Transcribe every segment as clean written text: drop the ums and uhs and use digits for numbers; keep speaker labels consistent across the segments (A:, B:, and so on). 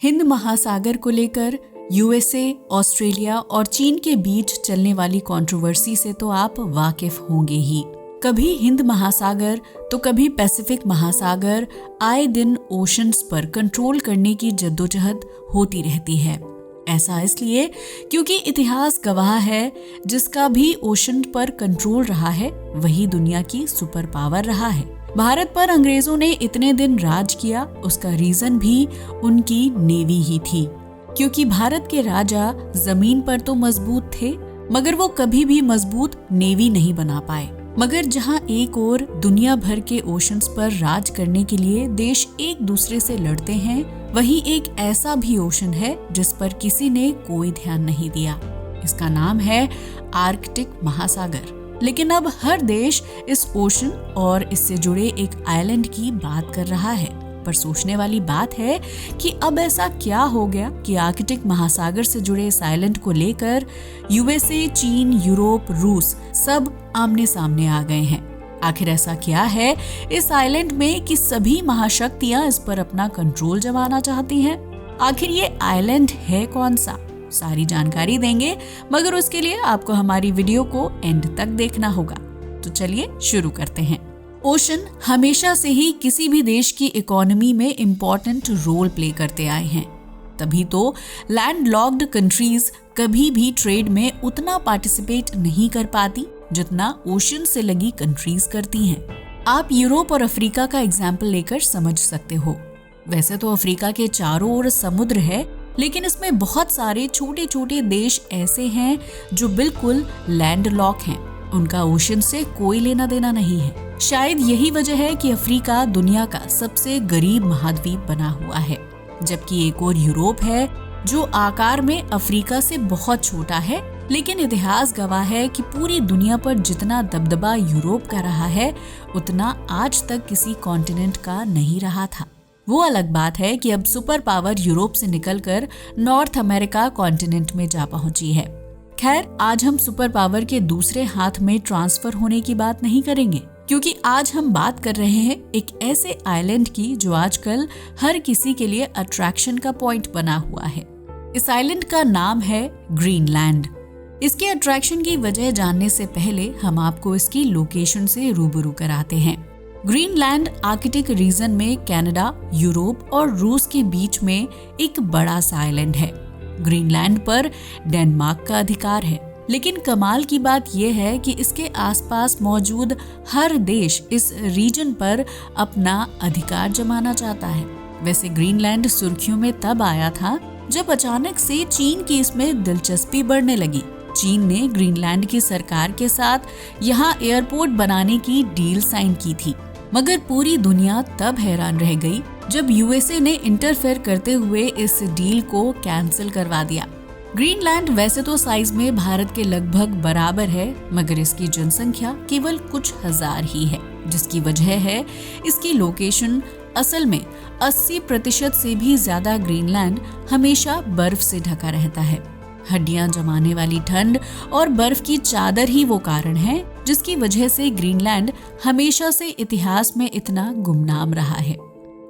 A: हिंद महासागर को लेकर यूएसए, ऑस्ट्रेलिया और चीन के बीच चलने वाली कंट्रोवर्सी से तो आप वाकिफ होंगे ही। कभी हिंद महासागर तो कभी पैसिफिक महासागर, आए दिन ओशंस पर कंट्रोल करने की जद्दोजहद होती रहती है। ऐसा इसलिए क्योंकि इतिहास गवाह है, जिसका भी ओशन पर कंट्रोल रहा है वही दुनिया की सुपर पावर रहा है। भारत पर अंग्रेजों ने इतने दिन राज किया, उसका रीजन भी उनकी नेवी ही थी, क्योंकि भारत के राजा जमीन पर तो मजबूत थे, मगर वो कभी भी मजबूत नेवी नहीं बना पाए। मगर जहां एक और दुनिया भर के ओशंस पर राज करने के लिए देश एक दूसरे से लड़ते हैं, वहीं एक ऐसा भी ओशन है जिस पर किसी ने कोई ध्यान नहीं दिया। इसका नाम है आर्कटिक महासागर। लेकिन अब हर देश इस ओशन और इससे जुड़े एक आइलैंड की बात कर रहा है। पर सोचने वाली बात है कि अब ऐसा क्या हो गया कि आर्कटिक महासागर से जुड़े इस आइलैंड को लेकर यूएसए, चीन, यूरोप, रूस सब आमने सामने आ गए हैं। आखिर ऐसा क्या है इस आइलैंड में कि सभी महाशक्तियां इस पर अपना कंट्रोल जमाना चाहती हैं? आखिर ये आइलैंड है कौन सा? सारी जानकारी देंगे, मगर उसके लिए आपको हमारी वीडियो को एंड तक देखना होगा। तो चलिए शुरू करते हैं। ओशन हमेशा से ही किसी भी देश की इकोनॉमी में इम्पोर्टेंट रोल प्ले करते आए हैं। तभी तो लैंडलॉक्ड कंट्रीज कभी भी ट्रेड में उतना पार्टिसिपेट नहीं कर पाती जितना ओशन से लगी कंट्रीज करती हैं। आप यूरोप और अफ्रीका का एग्जाम्पल लेकर समझ सकते हो। वैसे तो अफ्रीका के चारों ओर समुद्र है, लेकिन इसमें बहुत सारे छोटे छोटे देश ऐसे हैं जो बिल्कुल लैंडलॉक हैं। उनका ओशन से कोई लेना देना नहीं है। शायद यही वजह है कि अफ्रीका दुनिया का सबसे गरीब महाद्वीप बना हुआ है, जबकि एक और यूरोप है जो आकार में अफ्रीका से बहुत छोटा है। लेकिन इतिहास गवाह है कि पूरी दुनिया पर जितना दबदबा यूरोप का रहा है, उतना आज तक किसी कॉन्टिनेंट का नहीं रहा था। वो अलग बात है कि अब सुपर पावर यूरोप से निकलकर नॉर्थ अमेरिका कॉन्टिनेंट में जा पहुंची है। खैर, आज हम सुपर पावर के दूसरे हाथ में ट्रांसफर होने की बात नहीं करेंगे, क्योंकि आज हम बात कर रहे हैं एक ऐसे आइलैंड की जो आजकल हर किसी के लिए अट्रैक्शन का पॉइंट बना हुआ है। इस आइलैंड का नाम है ग्रीनलैंड। इसके अट्रैक्शन की वजह जानने से पहले हम आपको इसकी लोकेशन से रूबरू कराते हैं। ग्रीनलैंड आर्कटिक रीजन में कनाडा, यूरोप और रूस के बीच में एक बड़ा सा आइलैंड है। ग्रीनलैंड पर डेनमार्क का अधिकार है, लेकिन कमाल की बात यह है कि इसके आसपास मौजूद हर देश इस रीजन पर अपना अधिकार जमाना चाहता है। वैसे ग्रीनलैंड सुर्खियों में तब आया था जब अचानक से चीन की इसमें दिलचस्पी बढ़ने लगी। चीन ने ग्रीनलैंड की सरकार के साथ यहाँ एयरपोर्ट बनाने की डील साइन की थी, मगर पूरी दुनिया तब हैरान रह गई जब यूएसए ने इंटरफेयर करते हुए इस डील को कैंसिल करवा दिया। ग्रीनलैंड वैसे तो साइज में भारत के लगभग बराबर है, मगर इसकी जनसंख्या केवल कुछ हजार ही है, जिसकी वजह है इसकी लोकेशन। असल में 80% से भी ज्यादा ग्रीनलैंड हमेशा बर्फ से ढका रहता है। हड्डियां जमाने वाली ठंड और बर्फ की चादर ही वो कारण है जिसकी वजह से ग्रीनलैंड हमेशा से इतिहास में इतना गुमनाम रहा है।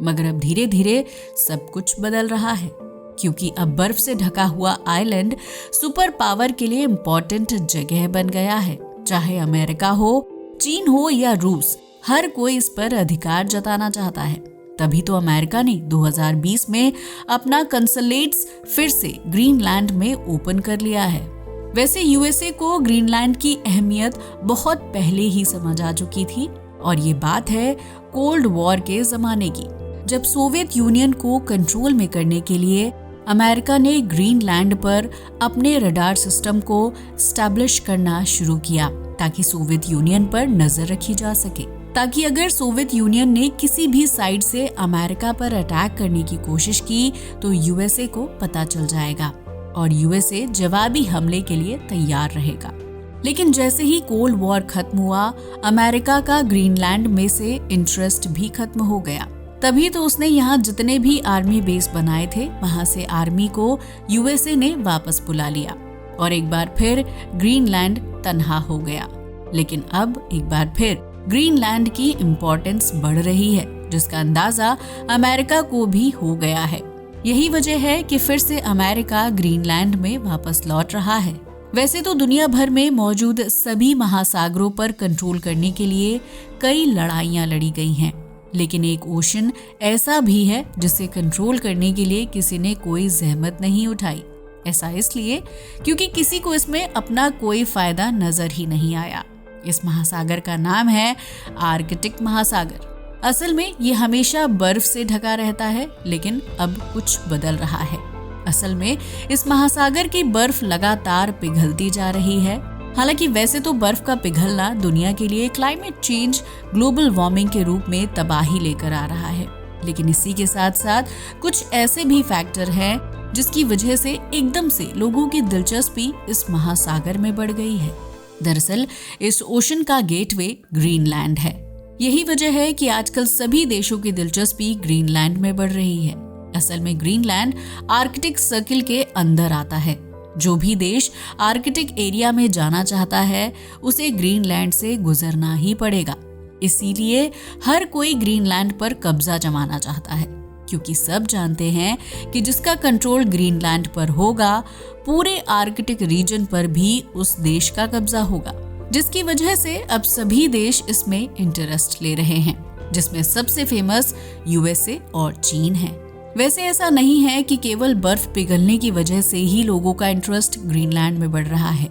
A: मगर अब धीरे धीरे सब कुछ बदल रहा है, क्योंकि अब बर्फ से ढका हुआ आइलैंड सुपर पावर के लिए इम्पोर्टेंट जगह बन गया है। चाहे अमेरिका हो, चीन हो या रूस, हर कोई इस पर अधिकार जताना चाहता है। तभी तो अमेरिका ने 2020 में अपना कंसुलेट्स फिर से ग्रीनलैंड में ओपन कर लिया है। वैसे यूएसए को ग्रीनलैंड की अहमियत बहुत पहले ही समझ आ चुकी थी, और ये बात है कोल्ड वॉर के जमाने की, जब सोवियत यूनियन को कंट्रोल में करने के लिए अमेरिका ने ग्रीनलैंड पर अपने रडार सिस्टम को स्टैब्लिश करना शुरू किया, ताकि सोवियत यूनियन पर नजर रखी जा सके, ताकि अगर सोवियत यूनियन ने किसी भी साइड से अमेरिका पर अटैक करने की कोशिश की तो यूएसए को पता चल जाएगा और यूएसए जवाबी हमले के लिए तैयार रहेगा। लेकिन जैसे ही कोल्ड वॉर खत्म हुआ, अमेरिका का ग्रीनलैंड में से इंटरेस्ट भी खत्म हो गया। तभी तो उसने यहाँ जितने भी आर्मी बेस बनाए थे, वहां से आर्मी को यूएसए ने वापस बुला लिया और एक बार फिर ग्रीनलैंड तन्हा हो गया। लेकिन अब एक बार फिर ग्रीनलैंड की इम्पोर्टेंस बढ़ रही है, जिसका अंदाजा अमेरिका को भी हो गया है। यही वजह है कि फिर से अमेरिका ग्रीनलैंड में वापस लौट रहा है। वैसे तो दुनिया भर में मौजूद सभी महासागरों पर कंट्रोल करने के लिए कई लड़ाइयां लड़ी गई हैं, लेकिन एक ओशन ऐसा भी है जिसे कंट्रोल करने के लिए किसी ने कोई जहमत नहीं उठाई। ऐसा इसलिए क्योंकि किसी को इसमें अपना कोई फायदा नजर ही नहीं आया। इस महासागर का नाम है आर्कटिक महासागर। असल में ये हमेशा बर्फ से ढका रहता है, लेकिन अब कुछ बदल रहा है। असल में इस महासागर की बर्फ लगातार पिघलती जा रही है। हालांकि वैसे तो बर्फ का पिघलना दुनिया के लिए क्लाइमेट चेंज, ग्लोबल वार्मिंग के रूप में तबाही लेकर आ रहा है, लेकिन इसी के साथ साथ कुछ ऐसे भी फैक्टर हैं जिसकी वजह से एकदम से लोगों की दिलचस्पी इस महासागर में बढ़ गई है। दरअसल इस ओशन का गेटवे ग्रीनलैंड है। यही वजह है कि आजकल सभी देशों की दिलचस्पी ग्रीनलैंड में बढ़ रही है। असल में ग्रीनलैंड आर्कटिक सर्किल के अंदर आता है। जो भी देश आर्कटिक एरिया में जाना चाहता है उसे ग्रीनलैंड से गुजरना ही पड़ेगा। इसीलिए हर कोई ग्रीनलैंड पर कब्जा जमाना चाहता है, क्योंकि सब जानते हैं कि जिसका कंट्रोल ग्रीनलैंड पर होगा, पूरे आर्कटिक रीजन पर भी उस देश का कब्जा होगा, जिसकी वजह से अब सभी देश इसमें इंटरेस्ट ले रहे हैं, जिसमें सबसे फेमस यूएसए और चीन है। वैसे ऐसा नहीं है कि केवल बर्फ पिघलने की वजह से ही लोगों का इंटरेस्ट ग्रीनलैंड में बढ़ रहा है।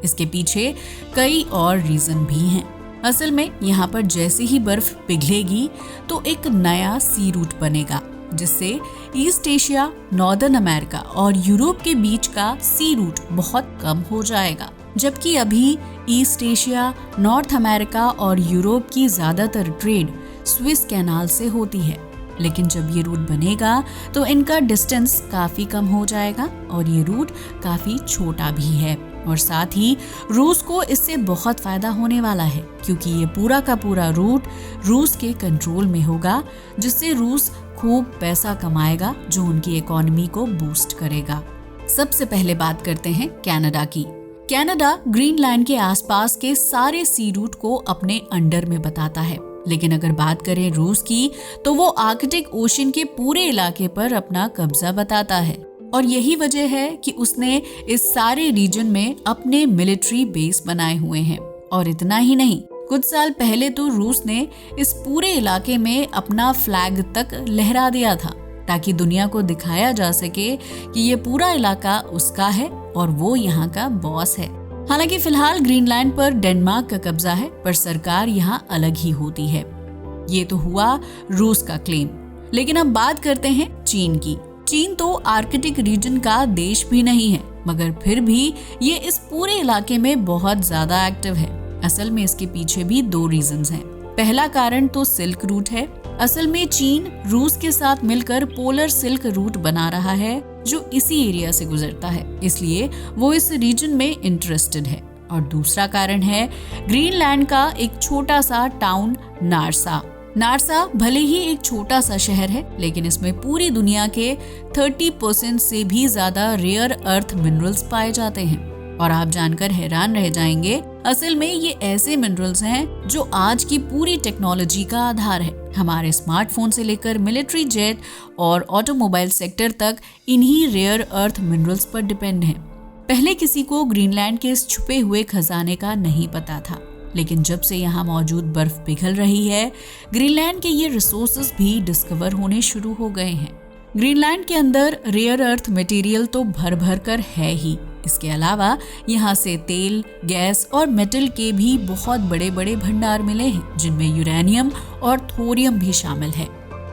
A: इसके पीछे कई और रीजन भी हैं। असल में यहाँ पर जैसे ही बर्फ पिघलेगी तो एक नया सी रूट बनेगा, जिससे ईस्ट एशिया, नॉर्दर्न अमेरिका और यूरोप के बीच का सी रूट बहुत कम हो जाएगा। जबकि अभी ईस्ट एशिया, नॉर्थ अमेरिका और यूरोप की ज्यादातर ट्रेड स्विस कैनाल से होती है, लेकिन जब ये रूट बनेगा तो इनका डिस्टेंस काफी कम हो जाएगा और ये रूट काफी छोटा भी है। और साथ ही रूस को इससे बहुत फायदा होने वाला है, क्योंकि ये पूरा का पूरा रूट रूस के कंट्रोल में होगा, जिससे रूस खूब पैसा कमाएगा, जो उनकी इकोनॉमी को बूस्ट करेगा। सबसे पहले बात करते हैं कनाडा की। कनाडा ग्रीनलैंड के आसपास के सारे सी रूट को अपने अंडर में बताता है, लेकिन अगर बात करें रूस की तो वो आर्कटिक ओशन के पूरे इलाके पर अपना कब्जा बताता है। और यही वजह है कि उसने इस सारे रीजन में अपने मिलिट्री बेस बनाए हुए हैं। और इतना ही नहीं, कुछ साल पहले तो रूस ने इस पूरे इलाके में अपना फ्लैग तक लहरा दिया था, ताकि दुनिया को दिखाया जा सके कि ये पूरा इलाका उसका है और वो यहाँ का बॉस है। हालांकि फिलहाल ग्रीनलैंड पर डेनमार्क का कब्जा है, पर सरकार यहाँ अलग ही होती है। ये तो हुआ रूस का क्लेम। लेकिन अब बात करते हैं चीन की। चीन तो आर्कटिक रीजन का देश भी नहीं है, मगर फिर भी ये इस पूरे इलाके में बहुत ज्यादा एक्टिव है। असल में इसके पीछे भी दो रीजंस हैं। पहला कारण तो सिल्क रूट है। असल में चीन रूस के साथ मिलकर पोलर सिल्क रूट बना रहा है, जो इसी एरिया से गुजरता है, इसलिए वो इस रीजन में इंटरेस्टेड है। और दूसरा कारण है ग्रीनलैंड का एक छोटा सा टाउन नारसा। नारसा भले ही एक छोटा सा शहर है, लेकिन इसमें पूरी दुनिया के 30% से भी ज्यादा रेयर अर्थ मिनरल्स पाए जाते हैं। और आप जानकर हैरान रह जाएंगे, असल में ये ऐसे मिनरल्स हैं जो आज की पूरी टेक्नोलॉजी का आधार है। हमारे स्मार्टफोन से लेकर मिलिट्री जेट और ऑटोमोबाइल सेक्टर तक इन्हीं रेयर अर्थ मिनरल्स पर डिपेंड हैं। पहले किसी को ग्रीनलैंड के इस छुपे हुए खजाने का नहीं पता था, लेकिन जब से यहाँ मौजूद बर्फ पिघल रही है, ग्रीनलैंड के ये रिसोर्सेज भी डिस्कवर होने शुरू हो गए हैं। ग्रीनलैंड के अंदर रेयर अर्थ मटेरियल तो भर भर कर है ही। इसके अलावा यहाँ से तेल, गैस और मेटल के भी बहुत बड़े बड़े भंडार मिले हैं, जिनमें यूरेनियम और थोरियम भी शामिल है।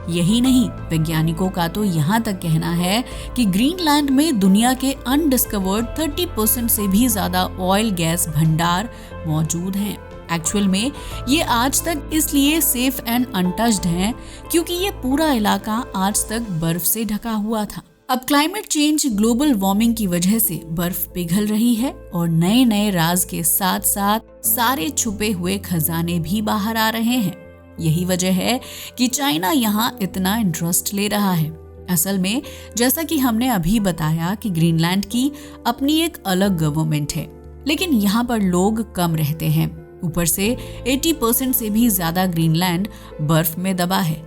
A: यही नहीं, वैज्ञानिकों का तो यहाँ तक कहना है कि ग्रीनलैंड में दुनिया के अनडिस्कवर्ड 30% से भी ज्यादा ऑयल गैस भंडार मौजूद हैं। एक्चुअल में ये आज तक इसलिए सेफ एंड अनटच्ड हैं क्योंकि ये पूरा इलाका आज तक बर्फ से ढका हुआ था। अब क्लाइमेट चेंज, ग्लोबल वार्मिंग की वजह से बर्फ पिघल रही है और नए नए राज के साथ साथ सारे छुपे हुए खजाने भी बाहर आ रहे हैं। यही वजह है कि चाइना यहाँ इतना इंटरेस्ट ले रहा है। असल में जैसा कि हमने अभी बताया कि ग्रीनलैंड की अपनी एक अलग गवर्नमेंट है, लेकिन यहाँ पर लोग कम रहते हैं। ऊपर से 80% से भी ज्यादा ग्रीनलैंड बर्फ में दबा है।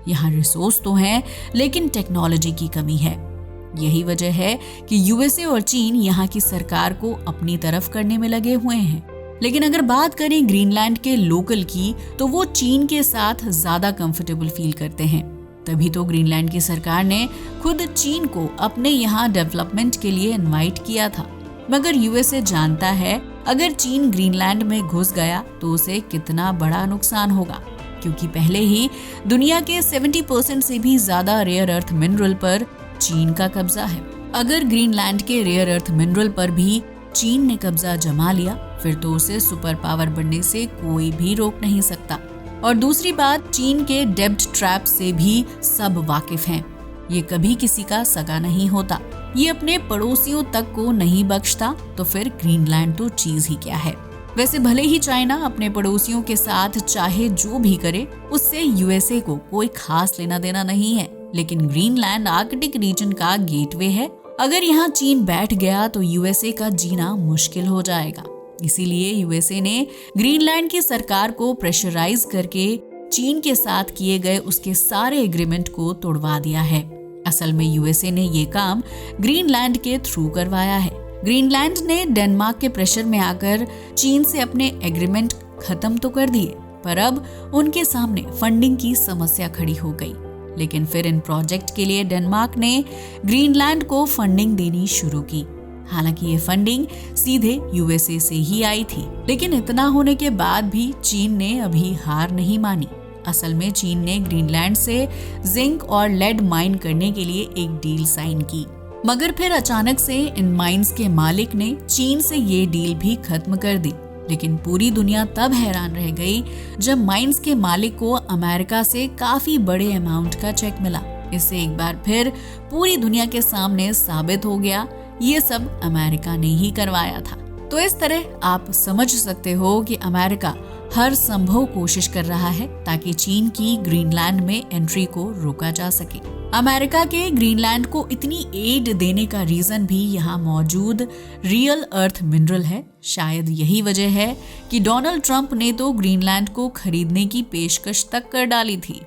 A: यहाँ रिसोर्स तो हैं, लेकिन टेक्नोलॉजी की कमी है। यही वजह है कि यूएसए और चीन यहाँ की सरकार को अपनी तरफ करने में लगे हुए हैं। लेकिन अगर बात करें ग्रीनलैंड के लोकल की, तो वो चीन के साथ ज्यादा कंफर्टेबल फील करते हैं। तभी तो ग्रीनलैंड की सरकार ने खुद चीन को अपने यहाँ डेवलपमेंट के लिए इनवाइट किया था। मगर यूएसए जानता है अगर चीन ग्रीनलैंड में घुस गया तो उसे कितना बड़ा नुकसान होगा, क्योंकि पहले ही दुनिया के 70% से भी ज्यादा रेयर अर्थ मिनरल पर चीन का कब्जा है। अगर ग्रीनलैंड के रेयर अर्थ मिनरल पर भी चीन ने कब्जा जमा लिया, फिर तो उसे सुपर पावर बनने से कोई भी रोक नहीं सकता। और दूसरी बात, चीन के डेब्ट ट्रैप से भी सब वाकिफ हैं। ये कभी किसी का सगा नहीं होता, ये अपने पड़ोसियों तक को नहीं बख्शता, तो फिर ग्रीनलैंड तो चीज ही क्या है। वैसे भले ही चाइना अपने पड़ोसियों के साथ चाहे जो भी करे, उससे यूएसए को कोई खास लेना देना नहीं है, लेकिन ग्रीनलैंड आर्कटिक रीजन का गेटवे है। अगर यहाँ चीन बैठ गया तो यूएसए का जीना मुश्किल हो जाएगा। इसीलिए यूएसए ने ग्रीनलैंड की सरकार को प्रेशराइज करके चीन के साथ किए गए उसके सारे एग्रीमेंट को तोड़वा दिया है। असल में यूएसए ने ये काम ग्रीनलैंड के थ्रू करवाया है। ग्रीनलैंड ने डेनमार्क के प्रेशर में आकर चीन से अपने एग्रीमेंट खत्म तो कर दिए, पर अब उनके सामने फंडिंग की समस्या खड़ी हो गई। लेकिन फिर इन प्रोजेक्ट के लिए डेनमार्क ने ग्रीनलैंड को फंडिंग देनी शुरू की। हालांकि ये फंडिंग सीधे यूएसए से ही आई थी, लेकिन इतना होने के बाद भी चीन ने अभी हार नहीं मानी। असल में चीन ने ग्रीनलैंड से जिंक और लेड माइन करने के लिए एक डील साइन की, मगर फिर अचानक से इन माइंस के मालिक ने चीन से ये डील भी खत्म कर दी। लेकिन पूरी दुनिया तब हैरान रह गई जब माइंस के मालिक को अमेरिका से काफी बड़े अमाउंट का चेक मिला। इससे एक बार फिर पूरी दुनिया के सामने साबित हो गया ये सब अमेरिका ने ही करवाया था। तो इस तरह आप समझ सकते हो कि अमेरिका हर संभव कोशिश कर रहा है ताकि चीन की ग्रीनलैंड में एंट्री को रोका जा सके। अमेरिका के ग्रीनलैंड को इतनी एड देने का रीजन भी यहाँ मौजूद रियल अर्थ मिनरल है। शायद यही वजह है कि डोनाल्ड ट्रंप ने तो ग्रीनलैंड को खरीदने की पेशकश तक कर डाली थी,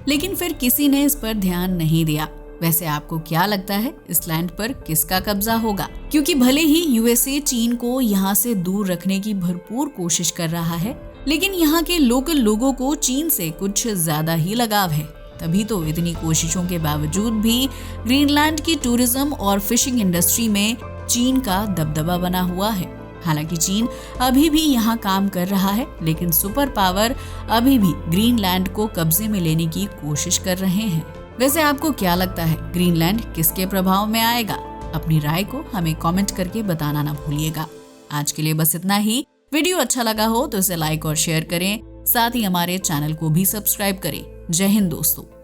A: लेकिन फिर किसी ने इस पर ध्यान नहीं दिया। वैसे आपको क्या लगता है इस लैंड पर किसका कब्जा होगा? क्योंकि भले ही यूएसए चीन को यहाँ से दूर रखने की भरपूर कोशिश कर रहा है, लेकिन यहाँ के लोकल लोगों को चीन से कुछ ज्यादा ही लगाव है। तभी तो इतनी कोशिशों के बावजूद भी ग्रीनलैंड की टूरिज्म और फिशिंग इंडस्ट्री में चीन का दबदबा बना हुआ है। हालांकि चीन अभी भी यहाँ काम कर रहा है, लेकिन सुपर पावर अभी भी ग्रीनलैंड को कब्जे में लेने की कोशिश कर रहे हैं। वैसे आपको क्या लगता है ग्रीनलैंड किसके प्रभाव में आएगा? अपनी राय को हमें कमेंट करके बताना ना भूलिएगा। आज के लिए बस इतना ही। वीडियो अच्छा लगा हो तो इसे लाइक और शेयर करें, साथ ही हमारे चैनल को भी सब्सक्राइब करें। जय हिंद दोस्तों।